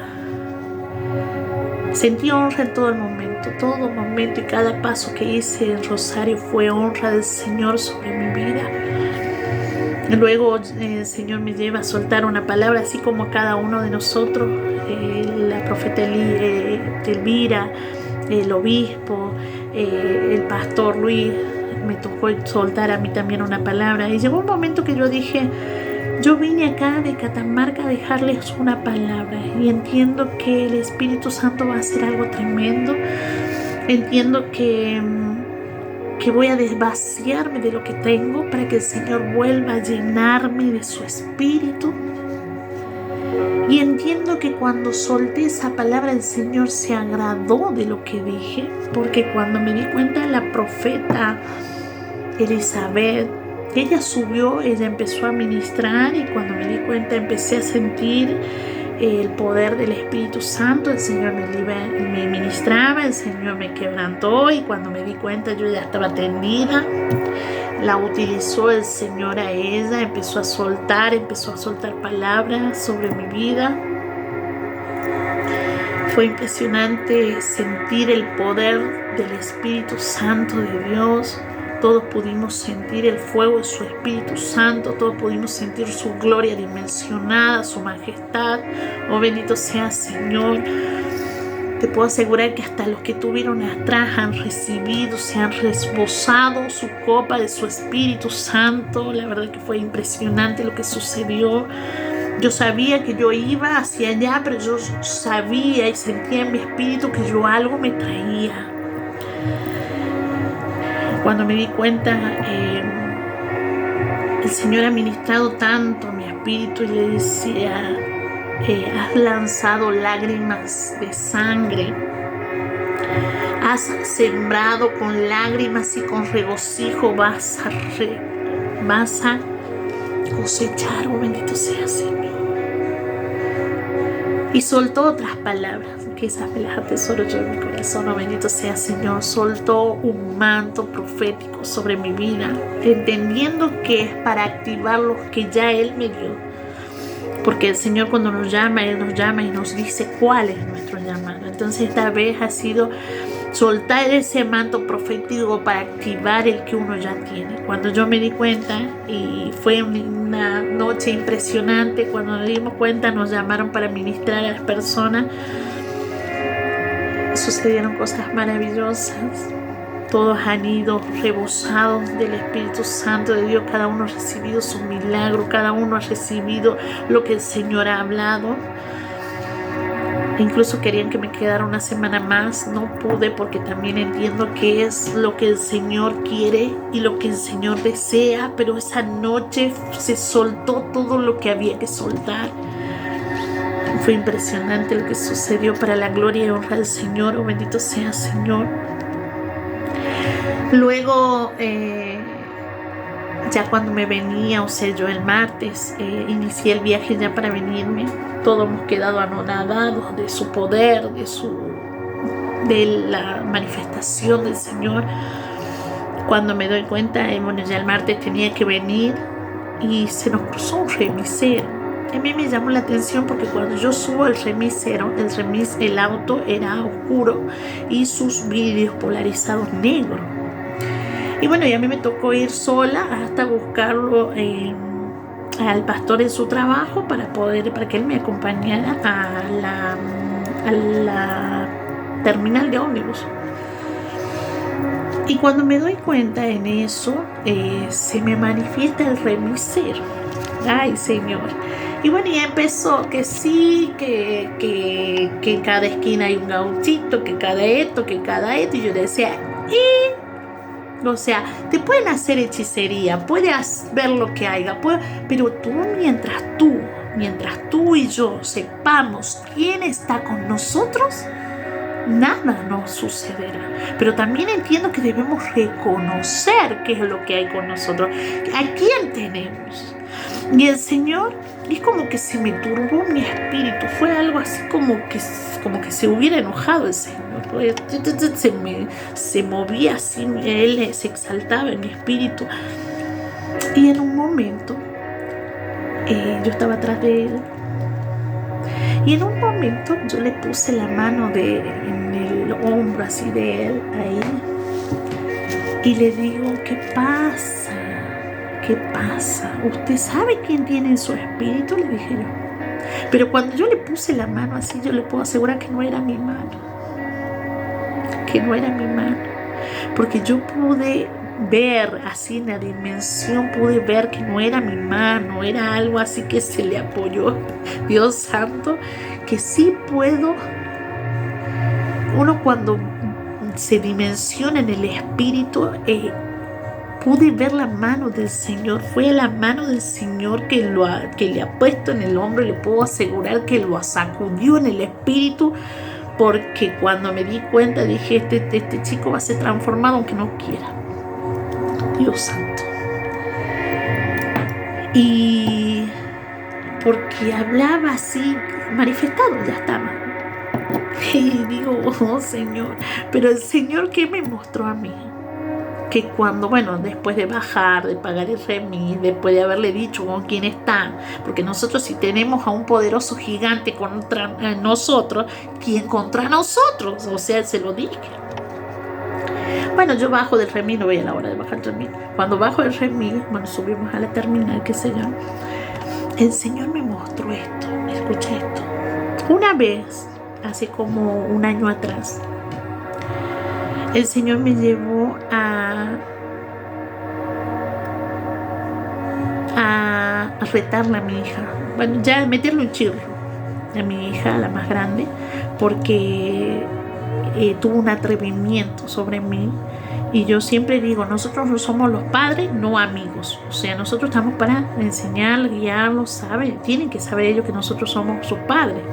sentir honra en todo momento, y cada paso que hice en Rosario fue honra del Señor sobre mi vida. Luego el Señor me lleva a soltar una palabra, así como cada uno de nosotros, la profeta Elvira, el obispo, el pastor Luis. Me tocó soltar a mí también una palabra. Y llegó un momento que yo dije: yo vine acá de Catamarca a dejarles una palabra, y entiendo que el Espíritu Santo va a hacer algo tremendo. Entiendo que voy a desvaciarme de lo que tengo para que el Señor vuelva a llenarme de su Espíritu. Y entiendo que cuando solté esa palabra, el Señor se agradó de lo que dije, porque cuando me di cuenta, la profeta Elizabeth, ella subió, ella empezó a ministrar, y cuando me di cuenta empecé a sentir el poder del Espíritu Santo. El Señor me ministraba, el Señor me quebrantó, y cuando me di cuenta yo ya estaba tendida. La utilizó el Señor a ella, empezó a soltar palabras sobre mi vida. Fue impresionante sentir el poder del Espíritu Santo de Dios, todos pudimos sentir el fuego de su Espíritu Santo, todos pudimos sentir su gloria dimensionada, su majestad. Oh, bendito sea Señor. Te puedo asegurar que hasta los que tuvieron atrás han recibido, se han rebosado su copa de su Espíritu Santo. La verdad que fue impresionante lo que sucedió. Yo sabía que yo iba hacia allá, pero yo sabía y sentía en mi espíritu que yo algo me traía. Cuando me di cuenta, el Señor ha ministrado tanto a mi espíritu y le decía: has lanzado lágrimas de sangre, has sembrado con lágrimas y con regocijo vas a cosechar. Oh, bendito sea Señor. Y soltó otras palabras, que esas me las atesoro yo en mi corazón. Oh, bendito sea Señor. Soltó un manto profético sobre mi vida, entendiendo que es para activar los que ya Él me dio. Porque el Señor, cuando nos llama, Él nos llama y nos dice cuál es nuestro llamado. Entonces esta vez ha sido soltar ese manto profético para activar el que uno ya tiene. Cuando yo me di cuenta, y fue una noche impresionante, cuando nos dimos cuenta nos llamaron para ministrar a las personas, sucedieron cosas maravillosas. Todos han ido rebosados del Espíritu Santo de Dios. Cada uno ha recibido su milagro. Cada uno ha recibido lo que el Señor ha hablado. Incluso querían que me quedara una semana más. No pude, porque también entiendo que es lo que el Señor quiere y lo que el Señor desea. Pero esa noche se soltó todo lo que había que soltar. Fue impresionante lo que sucedió, para la gloria y honra del Señor. Oh, bendito sea Señor. Luego, ya cuando me venía, o sea, yo el martes, inicié el viaje ya para venirme. Todos hemos quedado anonadados de su poder, de la manifestación del Señor. Cuando me doy cuenta, bueno, ya el martes tenía que venir y se nos cruzó un remisero. A mí me llamó la atención porque cuando yo subo al remisero, el auto era oscuro y sus vidrios polarizados negros. Y bueno, y a mí me tocó ir sola hasta buscarlo al pastor en su trabajo para que él me acompañara a la terminal de ómnibus. Y cuando me doy cuenta en eso, se me manifiesta el remisero. Ay, Señor. Y bueno, ya empezó que sí, que en cada esquina hay un gauchito, que cada esto. Y yo decía, o sea, te pueden hacer hechicería, puedes ver lo que haya, pero mientras tú y yo sepamos quién está con nosotros, nada nos sucederá. Pero también entiendo que debemos reconocer qué es lo que hay con nosotros, a quién tenemos. Y el Señor, es como que se me turbó mi espíritu. Fue algo así como que se hubiera enojado el Señor. Se movía así, Él se exaltaba en mi espíritu. Y en un momento, yo estaba atrás de Él. Y en un momento yo le puse la mano en el hombro así de Él, ahí. Y le digo, ¿qué pasa? ¿Qué pasa? ¿Usted sabe quién tiene en su espíritu? Le dije yo. Pero cuando yo le puse la mano así, yo le puedo asegurar que no era mi mano. Que no era mi mano. Porque yo pude ver así en la dimensión, pude ver que no era mi mano, era algo así que se le apoyó. Dios santo, que sí puedo. Uno cuando se dimensiona en el espíritu, pude ver la mano del Señor. Fue la mano del Señor que le ha puesto en el hombro, y le puedo asegurar que lo sacudió en el espíritu, porque cuando me di cuenta dije, este chico va a ser transformado aunque no quiera. Dios santo. Y porque hablaba así, manifestado ya estaba. Y digo, oh Señor, pero el Señor, ¿qué me mostró a mí? Que cuando, bueno, después de bajar, de pagar el remis, después de haberle dicho con quién está, porque nosotros si tenemos a un poderoso gigante contra nosotros, ¿quién contra nosotros? O sea, se lo dije. Bueno, yo bajo del remis, no voy a la hora de bajar el remis. Cuando bajo el remis, bueno, subimos a la terminal, qué sé yo. El Señor me mostró esto, escucha esto. Una vez, hace como un año atrás, el Señor me llevó a retarle a mi hija. Bueno, ya meterle un chirro a mi hija, la más grande, porque tuvo un atrevimiento sobre mí. Y yo siempre digo, nosotros no somos los padres, no amigos. O sea, nosotros estamos para enseñar, guiarlos, ¿saben? Tienen que saber ellos que nosotros somos sus padres.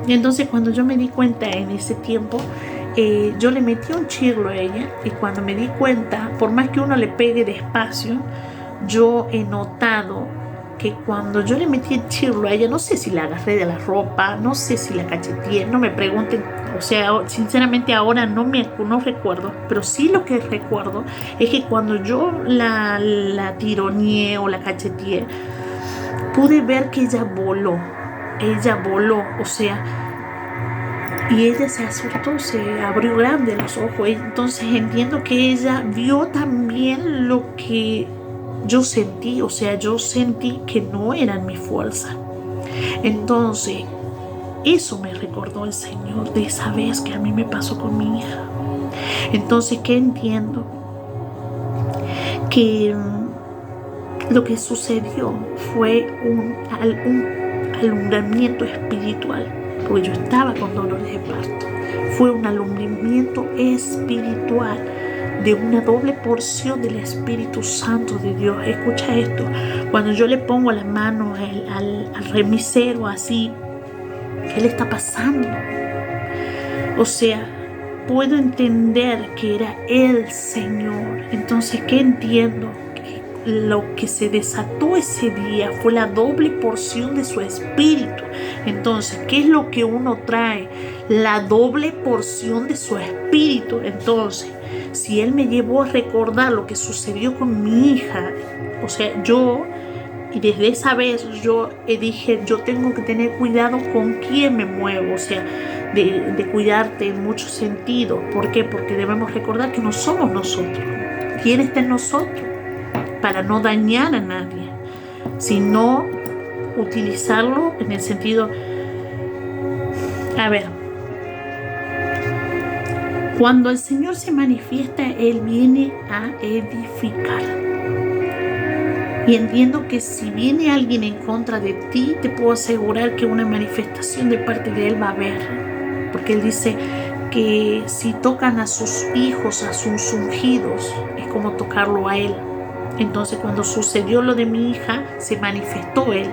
Y entonces cuando yo me di cuenta en ese tiempo, yo le metí un chirlo a ella. Y cuando me di cuenta, por más que uno le pegue despacio, yo he notado que cuando yo le metí el chirlo a ella, no sé si la agarré de la ropa, no sé si la cacheteé, no me pregunten, o sea, sinceramente ahora no recuerdo, pero sí lo que recuerdo es que cuando yo la tironeé o la cacheteé, pude ver que ella voló, o sea, y ella se asustó, se abrió grande los ojos. Entonces entiendo que ella vio también lo que yo sentí, o sea, yo sentí que no eran mi fuerza. Entonces, eso me recordó el Señor de esa vez que a mí me pasó con mi hija. Entonces, ¿qué entiendo? Que lo que sucedió fue un alumbramiento espiritual, porque yo estaba con dolores de parto. Fue un alumbramiento espiritual de una doble porción del Espíritu Santo de Dios. Escucha esto, cuando yo le pongo la mano al remisero así, ¿qué le está pasando? O sea, puedo entender que era el Señor. Entonces, ¿qué entiendo? Que lo que se desató ese día fue la doble porción de su Espíritu. Entonces, ¿qué es lo que uno trae? La doble porción de su Espíritu. Entonces, si Él me llevó a recordar lo que sucedió con mi hija, o sea, y desde esa vez yo dije, yo tengo que tener cuidado con quién me muevo, o sea, de cuidarte en muchos sentidos. ¿Por qué? Porque debemos recordar que no somos nosotros. ¿Quién está en nosotros? Para no dañar a nadie, sino utilizarlo en el sentido, a ver, cuando el Señor se manifiesta, Él viene a edificar. Y entiendo que si viene alguien en contra de ti, te puedo asegurar que una manifestación de parte de Él va a haber. Porque Él dice que si tocan a sus hijos, a sus ungidos, es como tocarlo a Él. Entonces, cuando sucedió lo de mi hija, se manifestó Él.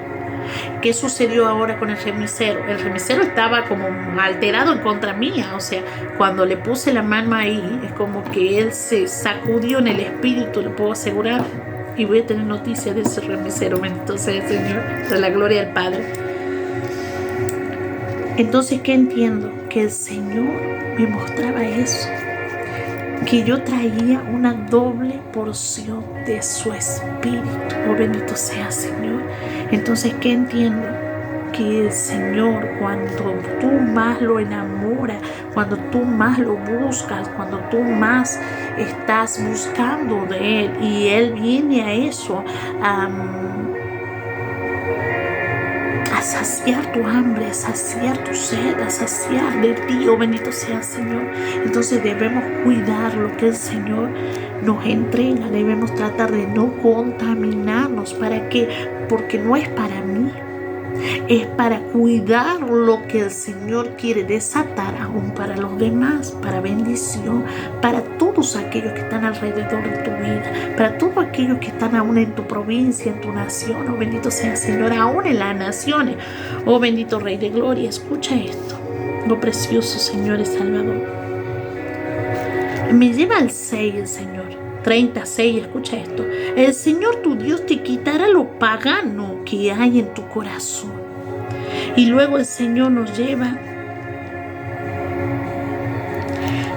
¿Qué sucedió ahora con el remisero? El remisero estaba como alterado en contra mía. O sea, cuando le puse la mano ahí, es como que él se sacudió en el espíritu, le puedo asegurar. Y voy a tener noticias de ese remisero. Entonces, Señor, de la gloria al Padre. Entonces, ¿qué entiendo? Que el Señor me mostraba eso. Que yo traía una doble porción de su Espíritu. Oh, bendito sea, Señor. Entonces, ¿qué entiendo? Que el Señor, cuando tú más lo enamoras, cuando tú más lo buscas, cuando tú más estás buscando de Él, y Él viene a eso, a saciar tu hambre, a saciar tu sed, a saciar de ti, oh bendito sea Señor. Entonces debemos cuidar lo que el Señor nos entrega, debemos tratar de no contaminarnos. ¿Para qué? Porque no es para mí, es para cuidar lo que el Señor quiere desatar aún para los demás, para bendición, para todos aquellos que están alrededor de tu vida, para todos aquellos que están aún en tu provincia, en tu nación. Oh bendito sea el Señor, aún en las naciones. Oh bendito Rey de Gloria, escucha esto. Oh precioso Señor y Salvador. Me lleva al 6 el Señor. 36, escucha esto. El Señor tu Dios te quitará lo pagano que hay en tu corazón. Y luego el Señor nos lleva,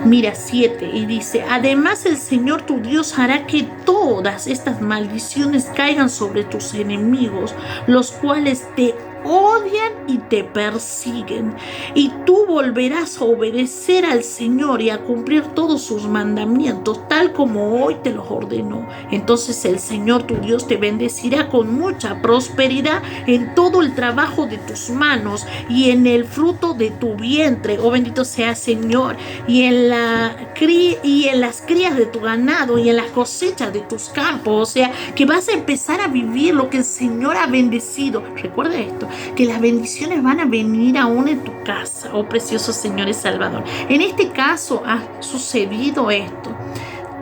mira, 7, y dice: además el Señor tu Dios hará que todas estas maldiciones caigan sobre tus enemigos, los cuales te odian y te persiguen, y tú volverás a obedecer al Señor y a cumplir todos sus mandamientos, tal como hoy te los ordenó. Entonces el Señor tu Dios te bendecirá con mucha prosperidad en todo el trabajo de tus manos y en el fruto de tu vientre, oh bendito sea Señor, y en las crías de tu ganado y en las cosechas de tus campos. O sea, que vas a empezar a vivir lo que el Señor ha bendecido. Recuerda esto, que las bendiciones van a venir aún en tu casa, oh precioso Señor y Salvador. En este caso ha sucedido esto.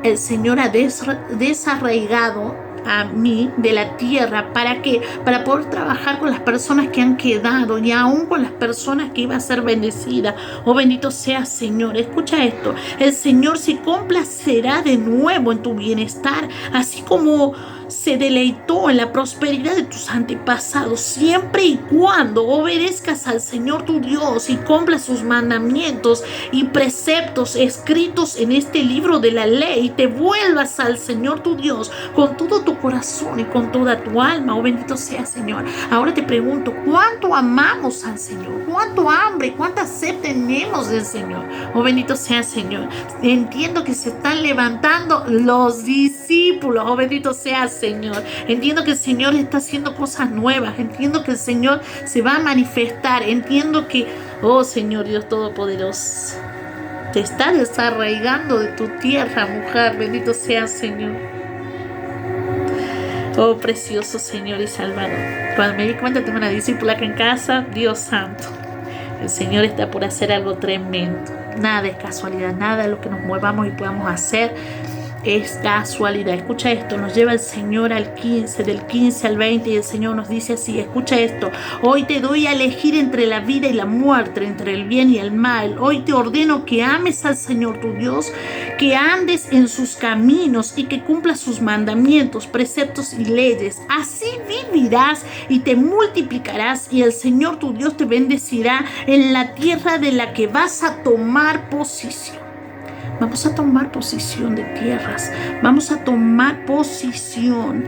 El Señor ha desarraigado a mí de la tierra. ¿Para qué? Para poder trabajar con las personas que han quedado y aún con las personas que iban a ser bendecidas. Oh bendito sea Señor. Escucha esto, el Señor se complacerá de nuevo en tu bienestar, así como se deleitó en la prosperidad de tus antepasados, siempre y cuando obedezcas al Señor tu Dios y cumplas sus mandamientos y preceptos escritos en este libro de la ley, y te vuelvas al Señor tu Dios con todo tu corazón y con toda tu alma. Oh bendito sea Señor. Ahora te pregunto, ¿cuánto amamos al Señor? ¿Cuánto hambre, cuánta sed tenemos del Señor? Oh bendito sea Señor. Entiendo que se están levantando los discípulos. Oh bendito sea Señor. Entiendo que el Señor está haciendo cosas nuevas. Entiendo que el Señor se va a manifestar. Entiendo que, oh Señor Dios Todopoderoso, te está desarraigando de tu tierra, mujer. Bendito sea Señor. Oh precioso Señor y Salvador. Cuando me di cuenta, tengo una discípula acá en casa. Dios santo, el Señor está por hacer algo tremendo. Nada es casualidad. Nada de lo que nos movamos y podamos hacer es casualidad. Escucha esto, nos lleva el Señor al 15, del 15 al 20, y el Señor nos dice así, escucha esto: hoy te doy a elegir entre la vida y la muerte, entre el bien y el mal. Hoy te ordeno que ames al Señor tu Dios, que andes en sus caminos y que cumplas sus mandamientos, preceptos y leyes. Así vivirás y te multiplicarás, y el Señor tu Dios te bendecirá en la tierra de la que vas a tomar posición. Vamos a tomar posición de tierras. Vamos a tomar posición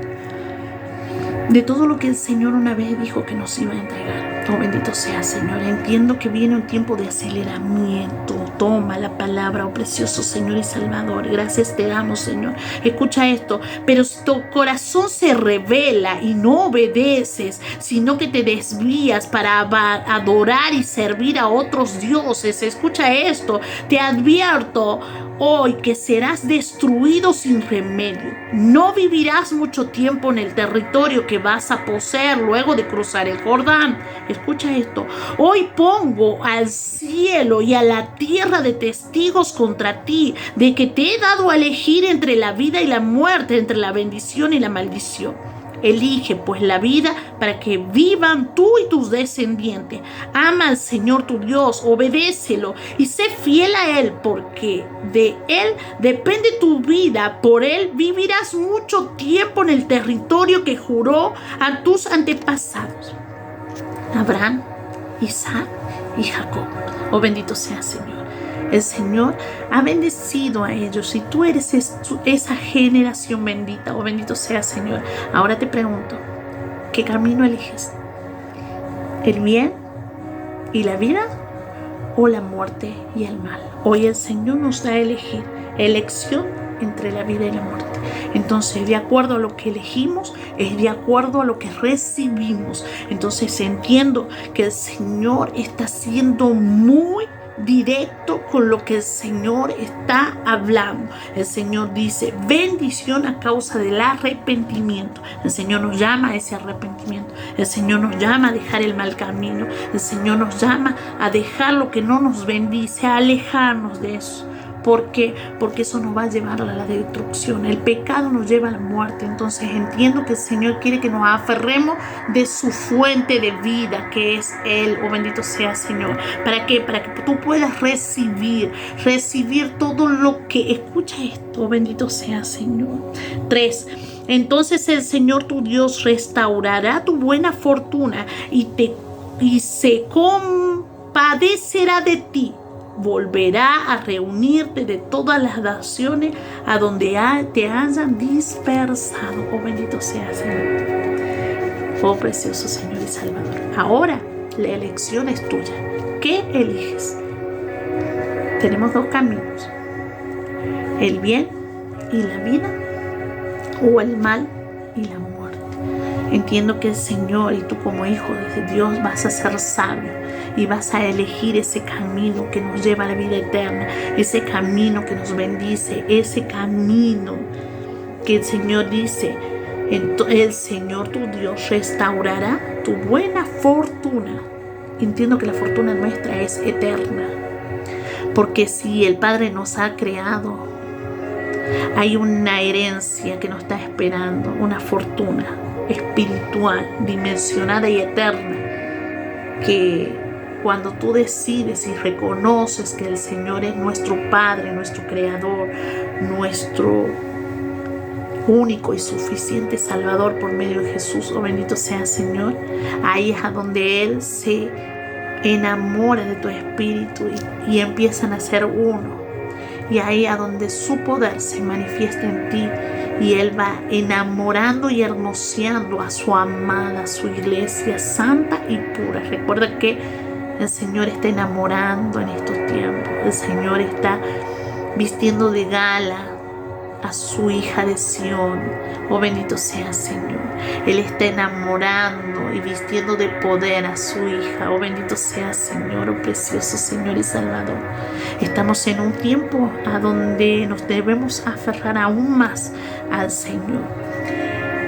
de todo lo que el Señor una vez dijo que nos iba a entregar. Oh, bendito sea Señor. Entiendo que viene un tiempo de aceleramiento. Toma la palabra, oh precioso Señor y Salvador. Gracias te damos, Señor. Escucha esto. Pero si tu corazón se revela y no obedeces, sino que te desvías para adorar y servir a otros dioses, escucha esto. Te advierto hoy que serás destruido sin remedio. No vivirás mucho tiempo en el territorio que vas a poseer luego de cruzar el Jordán. Escucha esto. Hoy pongo al cielo y a la tierra de testigos contra ti, de que te he dado a elegir entre la vida y la muerte, entre la bendición y la maldición. Elige pues la vida para que vivan tú y tus descendientes. Ama al Señor tu Dios, obedécelo y sé fiel a Él, porque de Él depende tu vida. Por Él vivirás mucho tiempo en el territorio que juró a tus antepasados, Abraham, Isaac y Jacob. Oh bendito sea Señor. El Señor ha bendecido a ellos y tú eres esa generación bendita. Oh bendito sea Señor. Ahora te pregunto, ¿qué camino eliges? ¿El bien y la vida o la muerte y el mal? Hoy el Señor nos da a elegir, elección entre la vida y la muerte. Entonces, de acuerdo a lo que elegimos, es de acuerdo a lo que recibimos. Entonces entiendo que el Señor está siendo muy directo con lo que el Señor está hablando. El Señor dice bendición a causa del arrepentimiento. El Señor nos llama a ese arrepentimiento. El Señor nos llama a dejar el mal camino. El Señor nos llama a dejar lo que no nos bendice, a alejarnos de eso. ¿Por qué? Porque eso nos va a llevar a la destrucción. El pecado nos lleva a la muerte. Entonces entiendo que el Señor quiere que nos aferremos de su fuente de vida, que es Él. Oh bendito sea Señor. ¿Para qué? Para que tú puedas recibir todo lo que... Escucha esto, oh bendito sea Señor. 3. Entonces el Señor tu Dios restaurará tu buena fortuna y se compadecerá de ti. Volverá a reunirte de todas las naciones a donde te hayan dispersado. Oh bendito sea Señor. Oh precioso Señor y Salvador. Ahora la elección es tuya. ¿Qué eliges? Tenemos dos caminos: el bien y la vida, o el mal y la muerte. Entiendo que el Señor y tú como hijo de Dios vas a ser sabio y vas a elegir ese camino que nos lleva a la vida eterna, ese camino que nos bendice, ese camino que el Señor dice: el Señor tu Dios restaurará tu buena fortuna. Entiendo que la fortuna nuestra es eterna, porque si el Padre nos ha creado, hay una herencia que nos está esperando, una fortuna espiritual, dimensionada y eterna, que cuando tú decides y reconoces que el Señor es nuestro Padre, nuestro Creador, nuestro único y suficiente Salvador por medio de Jesús, oh bendito sea el Señor, ahí es a donde Él se enamora de tu espíritu y empiezan a ser uno. Y ahí a donde su poder se manifiesta en ti y Él va enamorando y hermoseando a su amada, a su iglesia santa y pura. Recuerda que el Señor está enamorando en estos tiempos. El Señor está vistiendo de gala a su hija de Sión. Oh bendito sea el Señor. Él está enamorando y vistiendo de poder a su hija. Oh bendito sea el Señor, oh precioso Señor y Salvador. Estamos en un tiempo a donde nos debemos aferrar aún más al Señor.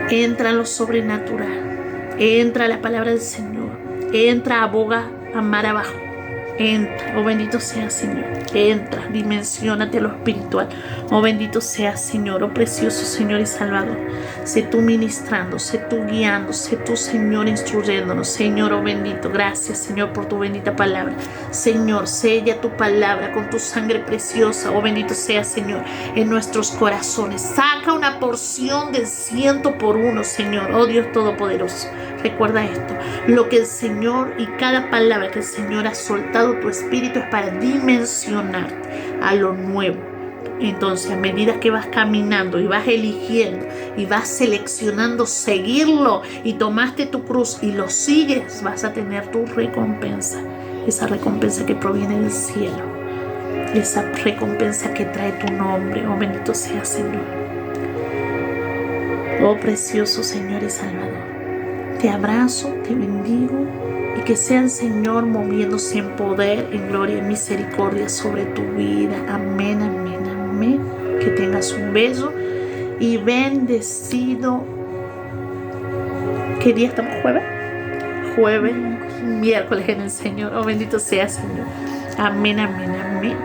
Entra lo sobrenatural, entra la palabra del Señor, entra, aboga a mar abajo. Entra, oh bendito sea Señor, entra, dimensiónate lo espiritual, oh bendito sea Señor, oh precioso Señor y Salvador. Sé tú ministrando, sé tú guiando, sé tú Señor instruyéndonos, Señor, oh bendito. Gracias Señor por tu bendita palabra. Señor, sella tu palabra con tu sangre preciosa, oh bendito sea Señor, en nuestros corazones. Saca una porción del 100 por 1, Señor, oh Dios Todopoderoso. Recuerda esto: lo que el Señor y cada palabra que el Señor ha soltado tu espíritu es para dimensionarte a lo nuevo. Entonces, a medida que vas caminando y vas eligiendo y vas seleccionando seguirlo y tomaste tu cruz y lo sigues, vas a tener tu recompensa. Esa recompensa que proviene del cielo, esa recompensa que trae tu nombre. Oh bendito sea Señor, oh precioso Señor y Salvador. Te abrazo, te bendigo, y que sea el Señor moviéndose en poder, en gloria y misericordia sobre tu vida. Amén, amén, amén. Que tengas un bello y bendecido. ¿Qué día estamos? Jueves, miércoles en el Señor. Oh bendito sea Señor. Amén, amén, amén.